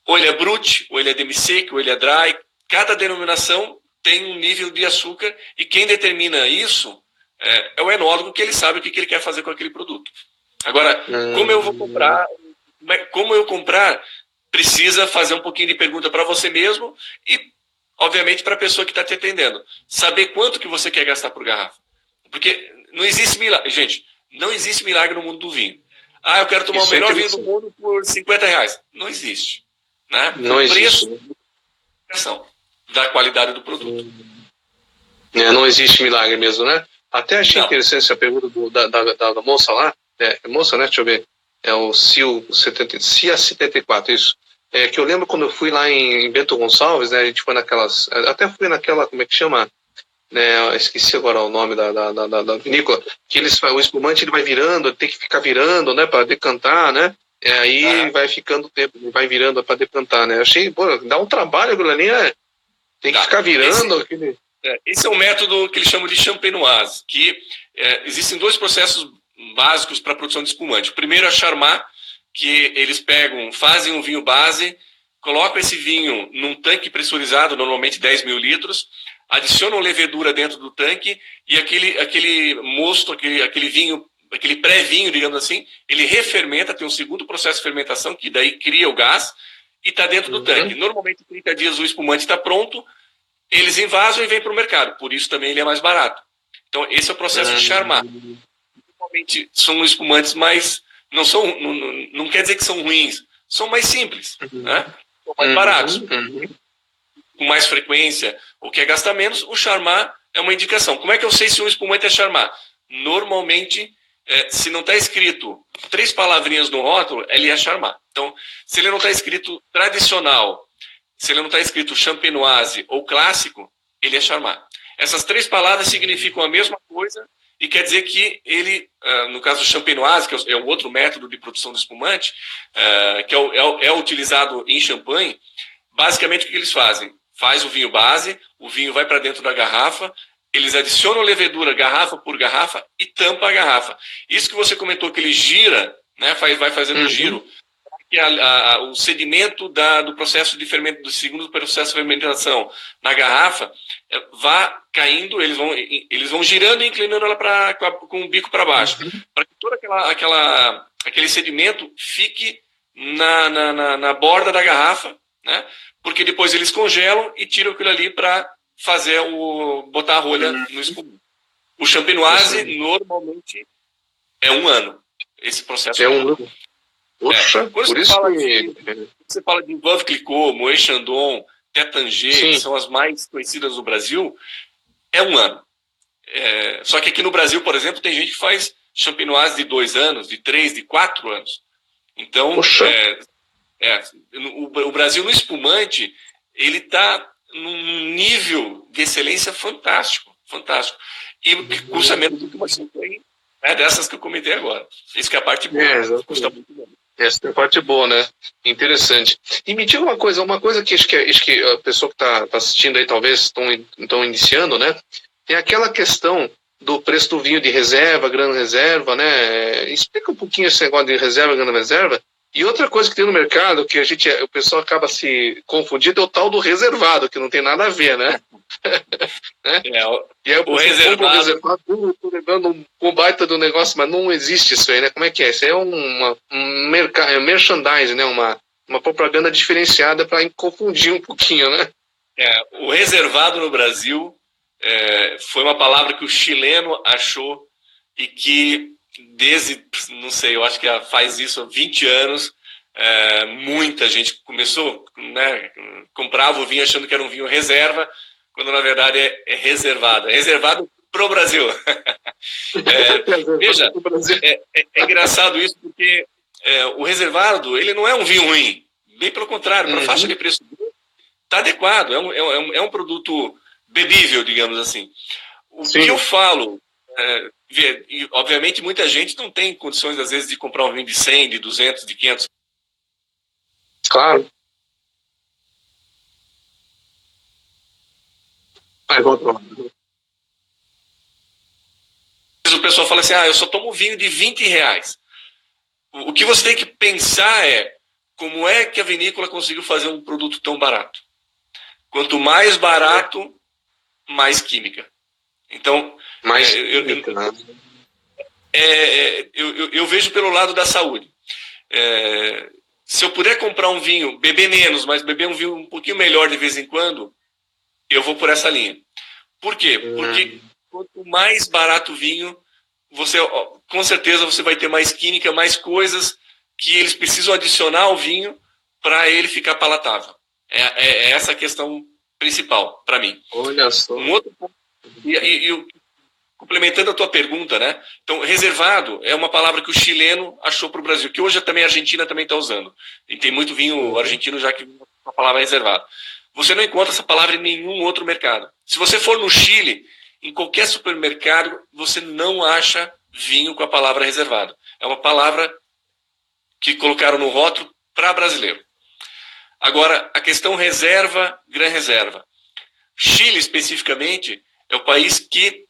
ou ele é brut, ou ele é demi-sec, ou ele é dry. Cada denominação tem um nível de açúcar e quem determina isso é o enólogo, que ele sabe o que ele quer fazer com aquele produto. Agora, como eu vou comprar? Como eu comprar? Precisa fazer um pouquinho de pergunta para você mesmo e, obviamente, para a pessoa que está te atendendo. Saber quanto que você quer gastar por garrafa. Porque não existe milagre. Gente, não existe milagre no mundo do vinho. Eu quero tomar o melhor vinho do mundo por R$50. Não existe. Né? Não existe. Preço da qualidade do produto. Não existe milagre mesmo, né? Até achei interessante essa pergunta da moça lá. Moça, né? Deixa eu ver. É o CIA 74, isso. Que eu lembro quando eu fui lá em Bento Gonçalves, né? A gente foi naquelas... Até fui naquela, como é que chama? Né, esqueci agora o nome da vinícola. Que o espumante ele vai virando, tem que ficar virando, né? Para decantar, né? Aí vai ficando tempo, vai virando para decantar, né? Achei, dá um trabalho aquilo ali, né? Tem que ficar virando. Esse é um método que eles chamam de champenoise, que existem dois processos básicos para a produção de espumante. O primeiro é a charmat, que eles fazem um vinho base, colocam esse vinho num tanque pressurizado, normalmente 10 mil litros, adicionam levedura dentro do tanque e aquele mosto, aquele vinho, aquele pré-vinho, digamos assim, ele refermenta, tem um segundo processo de fermentação, que daí cria o gás e está dentro do tanque. Normalmente, em 30 dias o espumante está pronto, eles envasam e vêm para o mercado, por isso também ele é mais barato. Então, esse é o processo de charmat. Normalmente são espumantes mais... Não quer dizer que são ruins, são mais simples, né? São mais baratos. Com mais frequência, ou quer gastar menos, o charmat é uma indicação. Como é que eu sei se um espumante é charmat? Normalmente, se não está escrito 3 palavrinhas no rótulo, ele é charmat. Então, se ele não está escrito tradicional, se ele não está escrito champenoise ou clássico, ele é charmat. Essas 3 palavras significam a mesma coisa e quer dizer que ele, no caso do champenoise, que é o outro método de produção de espumante, que é utilizado em champanhe, basicamente o que eles fazem? Faz o vinho base, o vinho vai para dentro da garrafa, eles adicionam levedura garrafa por garrafa e tampa a garrafa. Isso que você comentou que ele gira, né, vai fazendo o giro, que o sedimento do processo de fermentação, do segundo processo de fermentação na garrafa, vá caindo, eles vão girando e inclinando ela com o bico para baixo, para que todo aquele sedimento fique na borda da garrafa, né? Porque depois eles congelam e tiram aquilo ali para botar a rolha no espumante. O champenoise normalmente é 1 ano. Esse processo é 1 ano. Poxa, quando você fala de Veuve Clicquot, Moet Chandon, Tétanger, que são as mais conhecidas no Brasil, é 1 ano. Só que aqui no Brasil, por exemplo, tem gente que faz champenoise de 2 anos, de 3, de 4 anos. Então, o Brasil no espumante, ele está num nível de excelência fantástico, fantástico. E que custa menos do que uma champanhe dessas que eu comentei agora. Isso que é a parte boa. Custa muito menos. Essa é a parte boa, né? Interessante. E me diga uma coisa que acho que a pessoa que está assistindo aí talvez estão iniciando, né? Tem aquela questão do preço do vinho de reserva, grande reserva, né? Explica um pouquinho esse negócio de reserva, grande reserva. E outra coisa que tem no mercado, que o pessoal acaba se confundindo, é o tal do reservado, que não tem nada a ver, né? Né? E aí o reservado... Eu tô levando um baita do negócio, mas não existe isso aí, né? Como é que é? Isso aí é merchandising, né? Uma propaganda diferenciada para confundir um pouquinho, né? O reservado no Brasil foi uma palavra que o chileno achou e que desde, não sei, eu acho que faz isso há 20 anos, muita gente começou, né, comprava o vinho achando que era um vinho reserva, quando na verdade é reservado. É reservado para o Brasil. Veja, é engraçado isso porque o reservado, ele não é um vinho ruim, bem pelo contrário, para a faixa de preço está adequado, é um produto bebível, digamos assim. O que eu falo, e, obviamente muita gente não tem condições às vezes de comprar um vinho de 100, de 200, de 500. Claro. Aí, volta lá. O pessoal fala assim, eu só tomo vinho de R$20. O que você tem que pensar é como é que a vinícola conseguiu fazer um produto tão barato. Quanto mais barato, mais química. Então, mais eu vejo pelo lado da saúde. Se eu puder comprar um vinho, beber menos, mas beber um vinho um pouquinho melhor de vez em quando, eu vou por essa linha. Por quê? Porque quanto mais barato o vinho, com certeza você vai ter mais química, mais coisas que eles precisam adicionar ao vinho para ele ficar palatável. É essa a questão principal para mim. Olha só. Um outro ponto, complementando a tua pergunta, né? Então, reservado é uma palavra que o chileno achou para o Brasil, que hoje também a Argentina também está usando. E tem muito vinho argentino já que a palavra é reservado. Você não encontra essa palavra em nenhum outro mercado. Se você for no Chile, em qualquer supermercado, você não acha vinho com a palavra reservado. É uma palavra que colocaram no rótulo para brasileiro. Agora, a questão reserva, gran reserva. Chile, especificamente, é o país que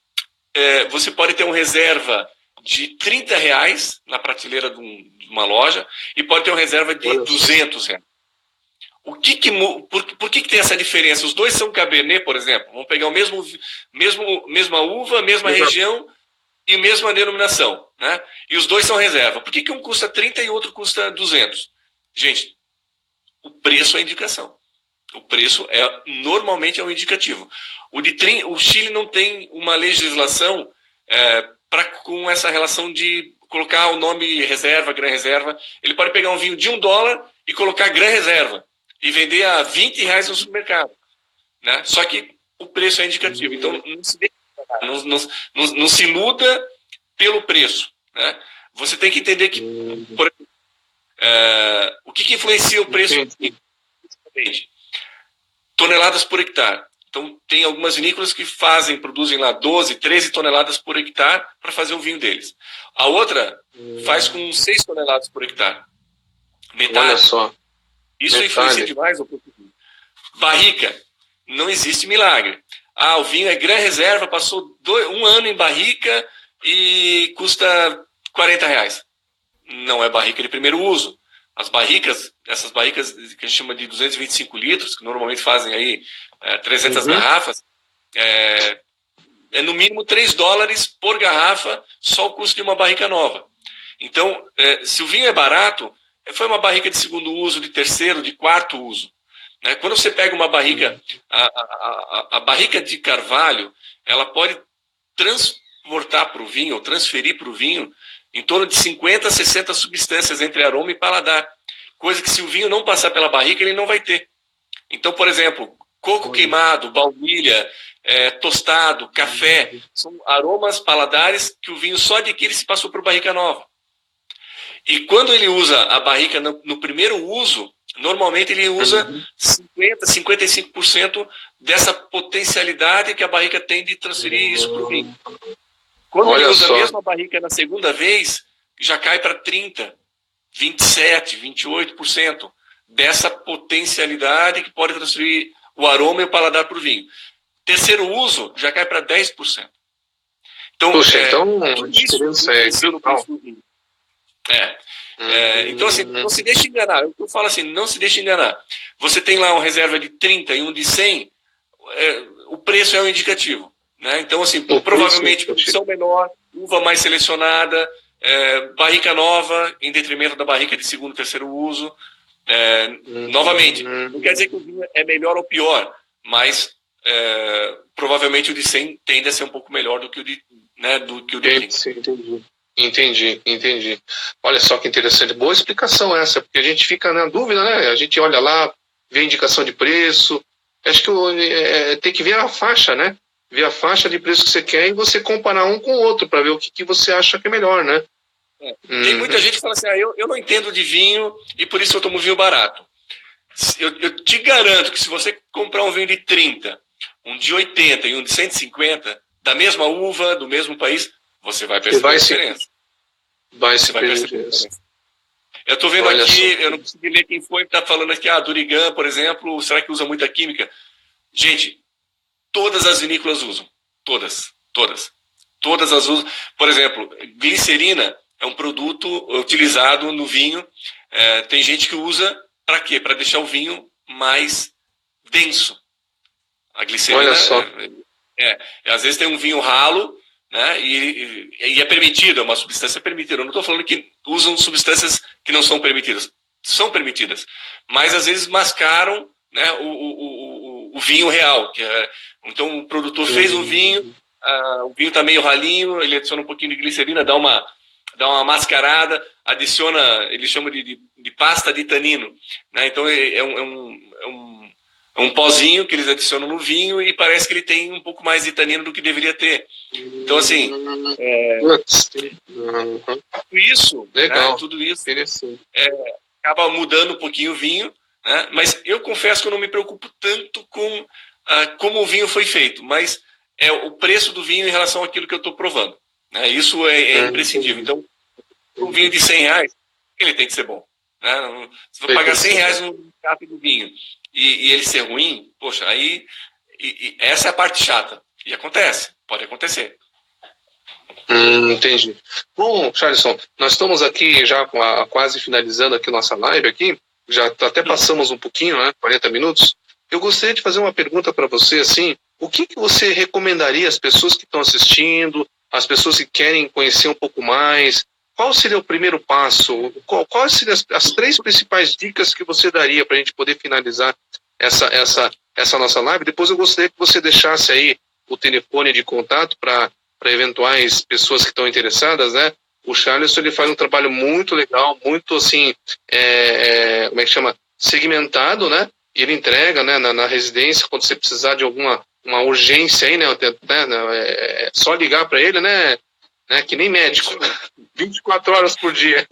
você pode ter uma reserva de R$30 na prateleira de uma loja e pode ter uma reserva de R$200. Por que tem essa diferença? Os dois são Cabernet, por exemplo. Vamos pegar mesma uva, mesma região e mesma denominação. Né? E os dois são reserva. Por que um custa 30 e outro custa 200? Gente, o preço é a indicação. O preço normalmente é um indicativo. O Chile não tem uma legislação com essa relação de colocar o nome reserva, gran reserva. Ele pode pegar um vinho de $1 e colocar gran reserva e vender a R$20 no supermercado. Né? Só que o preço é indicativo. Então, não se iluda pelo preço. Né? Você tem que entender que, por exemplo, o que influencia o preço? Toneladas por hectare. Então, tem algumas vinícolas que produzem lá 12, 13 toneladas por hectare para fazer o vinho deles. A outra faz com 6 toneladas por hectare. Metade. Olha só. Isso influencia demais o preço do vinho. Barrica. Não existe milagre. O vinho é gran reserva, passou 1 ano em barrica e custa R$40. Não é barrica de primeiro uso. Essas barricas que a gente chama de 225 litros, que normalmente fazem aí 300 garrafas, é no mínimo $3 por garrafa, só o custo de uma barrica nova. Então, se o vinho é barato, foi uma barrica de segundo uso, de terceiro, de quarto uso. Né? Quando você pega uma barrica, a barrica de carvalho, ela pode transportar para o vinho, ou transferir para o vinho, em torno de 50 a 60 substâncias entre aroma e paladar. Coisa que se o vinho não passar pela barrica, ele não vai ter. Então, por exemplo, coco queimado, baunilha, tostado, café, são aromas paladares que o vinho só adquire se passou por barrica nova. E quando ele usa a barrica no primeiro uso, normalmente ele usa 50, 55% dessa potencialidade que a barrica tem de transferir isso para o vinho. Quando ele usa a mesma barrica na segunda vez, já cai para 30%, 27%, 28% dessa potencialidade que pode transferir o aroma e o paladar para o vinho. Terceiro uso, já cai para 10%. Então, Poxa, então a diferença é brutal. Então, assim, não se deixe enganar. Eu falo assim, não se deixe enganar. Você tem lá uma reserva de 30 e um de 100, o preço é um indicativo. Né? Então, assim, provavelmente produção menor, uva mais selecionada, barrica nova, em detrimento da barrica de segundo, terceiro uso. Novamente, não quer dizer que o vinho é melhor ou pior, mas provavelmente o de 100 tende a ser um pouco melhor do que o de 30. Sim, entendi. Olha só que interessante. Boa explicação essa, porque a gente fica na dúvida, né? A gente olha lá, vê a indicação de preço. Acho que tem que ver a faixa, né? Ver a faixa de preço que você quer e você comparar um com o outro para ver o que você acha que é melhor, né? Tem muita gente que fala assim, eu não entendo de vinho e por isso eu tomo vinho barato. Eu te garanto que se você comprar um vinho de 30, um de 80 e um de 150, da mesma uva, do mesmo país, você vai perceber a diferença. Vai perceber a diferença. Eu estou vendo aqui, eu não consegui ler quem foi que está falando aqui, Durigan, por exemplo, será que usa muita química? Gente, todas as vinícolas usam. Todas as usam. Por exemplo, glicerina é um produto utilizado no vinho. Tem gente que usa para quê? Para deixar o vinho mais denso. A glicerina, olha só. Às vezes tem um vinho ralo, né, e é permitido, é uma substância permitida. Eu não estou falando que usam substâncias que não são permitidas. São permitidas. Mas às vezes mascaram, né, o vinho real. Então o produtor fez um vinho, o vinho está meio ralinho, ele adiciona um pouquinho de glicerina, dá uma mascarada, adiciona, ele chama de pasta de tanino. Né? Então é um pozinho que eles adicionam no vinho e parece que ele tem um pouco mais de tanino do que deveria ter. Então, assim, tudo isso acaba mudando um pouquinho o vinho, né? Mas eu confesso que eu não me preocupo tanto com como o vinho foi feito, mas é o preço do vinho em relação àquilo que eu estou provando. Né? Isso é imprescindível. Então, um vinho de R$100, ele tem que ser bom. Né? Se for pagar R$100 no café do vinho e ele ser ruim, poxa, aí essa é a parte chata. E pode acontecer. Entendi. Bom, Charleson, nós estamos aqui já quase finalizando aqui nossa live aqui, já até passamos um pouquinho, né, 40 minutos. Eu gostaria de fazer uma pergunta para você, assim, o que você recomendaria às pessoas que estão assistindo, às pessoas que querem conhecer um pouco mais? Qual seria o primeiro passo? Quais seriam as 3 principais dicas que você daria para a gente poder finalizar essa nossa live? Depois eu gostaria que você deixasse aí o telefone de contato para eventuais pessoas que estão interessadas, né? O Charleson, ele faz um trabalho muito legal, muito assim, como é que chama? Segmentado, né? E ele entrega, né, na residência, quando você precisar de uma urgência aí, né? É só ligar para ele, né? Que nem médico. 24 horas por dia.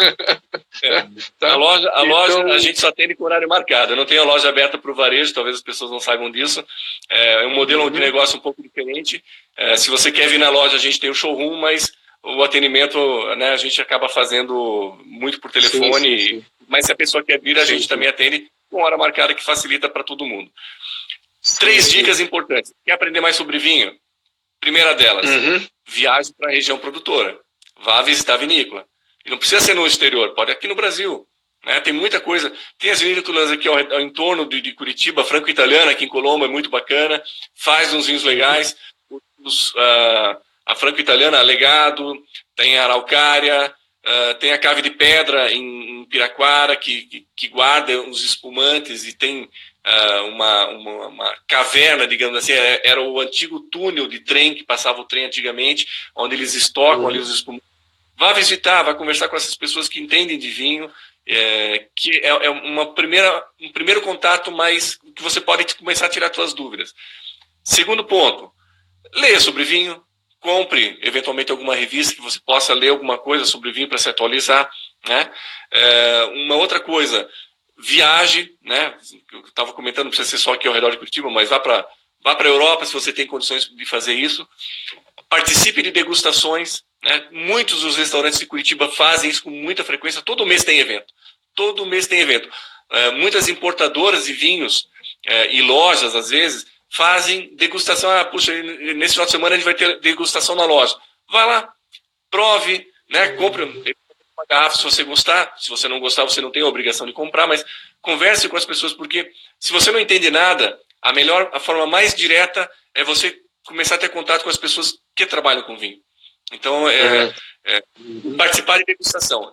Tá? A loja, a gente só atende com horário marcado. Eu não tenho a loja aberta para o varejo, talvez as pessoas não saibam disso. É um modelo de negócio um pouco diferente. Se você quer vir na loja, a gente tem o showroom, mas o atendimento, né, a gente acaba fazendo muito por telefone. Sim. Mas se a pessoa quer vir, a gente também atende com hora marcada, que facilita para todo mundo. 3 dicas importantes. Quer aprender mais sobre vinho? Primeira delas, viaje para a região produtora. Vá visitar a vinícola. E não precisa ser no exterior, pode aqui no Brasil. Né? Tem muita coisa. Tem as vinícolas aqui ao entorno de Curitiba, Franco-Italiana, aqui em Colombo, é muito bacana. Faz uns vinhos legais. A Franco-Italiana, Legado, tem a Araucária, tem a Cave de Pedra em Piraquara, que guarda os espumantes e tem uma caverna, digamos assim, era o antigo túnel de trem que passava o trem antigamente, onde eles estocam ali os espumantes. Vá visitar, vá conversar com essas pessoas que entendem de vinho, que é um primeiro contato, mas que você pode começar a tirar suas dúvidas. Segundo ponto, leia sobre vinho, compre eventualmente alguma revista que você possa ler alguma coisa sobre vinho para se atualizar. Né? Uma outra coisa, viaje, né? Eu estava comentando, não precisa ser só aqui ao redor de Curitiba, mas vá para a Europa se você tem condições de fazer isso. Participe de degustações. Né? Muitos dos restaurantes de Curitiba fazem isso com muita frequência. Todo mês tem evento. Muitas importadoras de vinhos e lojas, às vezes, fazem degustação. Puxa, nesse final de semana a gente vai ter degustação na loja. vai lá, prove, né? Compre uma garrafa se você gostar. Se você não gostar, você não tem a obrigação de comprar, mas converse com as pessoas, porque se você não entende nada, a forma mais direta é você começar a ter contato com as pessoas que trabalham com vinho. Então, participar de degustação.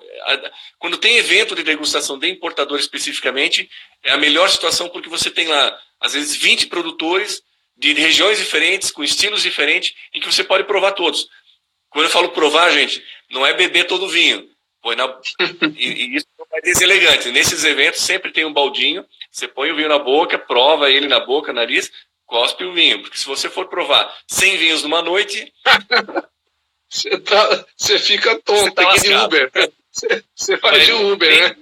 Quando tem evento de degustação de importador especificamente, é a melhor situação, porque você tem lá, às vezes, 20 produtores de regiões diferentes, com estilos diferentes, em que você pode provar todos. Quando eu falo provar, gente, não é beber todo o vinho. E isso não é deselegante. Nesses eventos sempre tem um baldinho, você põe o vinho na boca, prova ele na boca, nariz, cospe o vinho. Porque se você for provar 100 vinhos numa noite... Você fica tonto aqui de Uber. Você faz de Uber, né?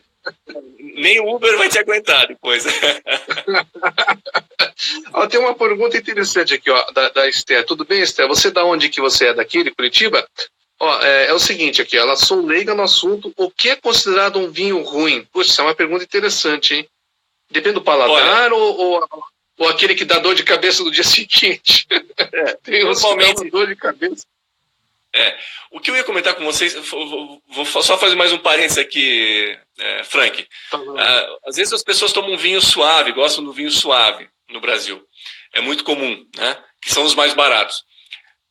Nem o Uber vai te aguentar depois. Ó, tem uma pergunta interessante aqui, ó, da Esther. Tudo bem, Esther? Você da onde que você é? Daqui, de Curitiba? Ó, é o seguinte aqui, ela sou leiga no assunto. O que é considerado um vinho ruim? Puxa, isso é uma pergunta interessante, hein? Depende do paladar ou aquele que dá dor de cabeça no dia seguinte? Tem normalmente dor de cabeça. O que eu ia comentar com vocês, vou só fazer mais um parênteses aqui, Frank. Às vezes as pessoas tomam um vinho suave, gostam do vinho suave no Brasil. É muito comum, né? Que são os mais baratos.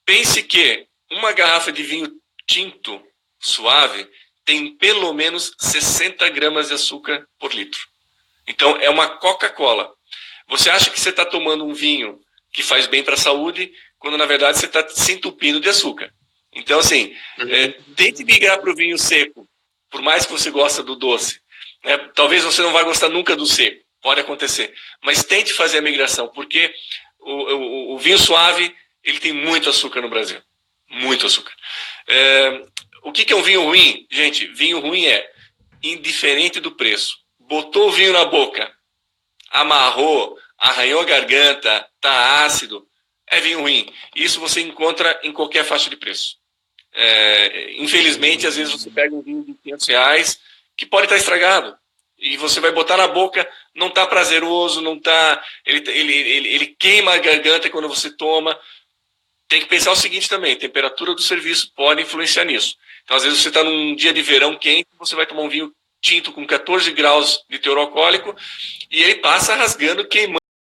Pense que uma garrafa de vinho tinto suave tem pelo menos 60 gramas de açúcar por litro. Então é uma Coca-Cola. Você acha que você está tomando um vinho que faz bem para a saúde, quando na verdade você está se entupindo de açúcar. Então, assim, tente migrar para o vinho seco, por mais que você goste do doce. Talvez você não vá gostar nunca do seco, pode acontecer. Mas tente fazer a migração, porque o vinho suave, ele tem muito açúcar no Brasil. Muito açúcar. O que é um vinho ruim? Gente, vinho ruim é indiferente do preço. Botou o vinho na boca, amarrou, arranhou a garganta, tá ácido, é vinho ruim. Isso você encontra em qualquer faixa de preço. Infelizmente, às vezes você pega um vinho de R$500 que pode estar estragado. E você vai botar na boca, não está prazeroso, não tá, ele queima a garganta quando você toma. Tem que pensar o seguinte também, temperatura do serviço pode influenciar nisso. Então, às vezes você está num dia de verão quente, você vai tomar um vinho tinto com 14 graus de teor alcoólico e ele passa rasgando, queimando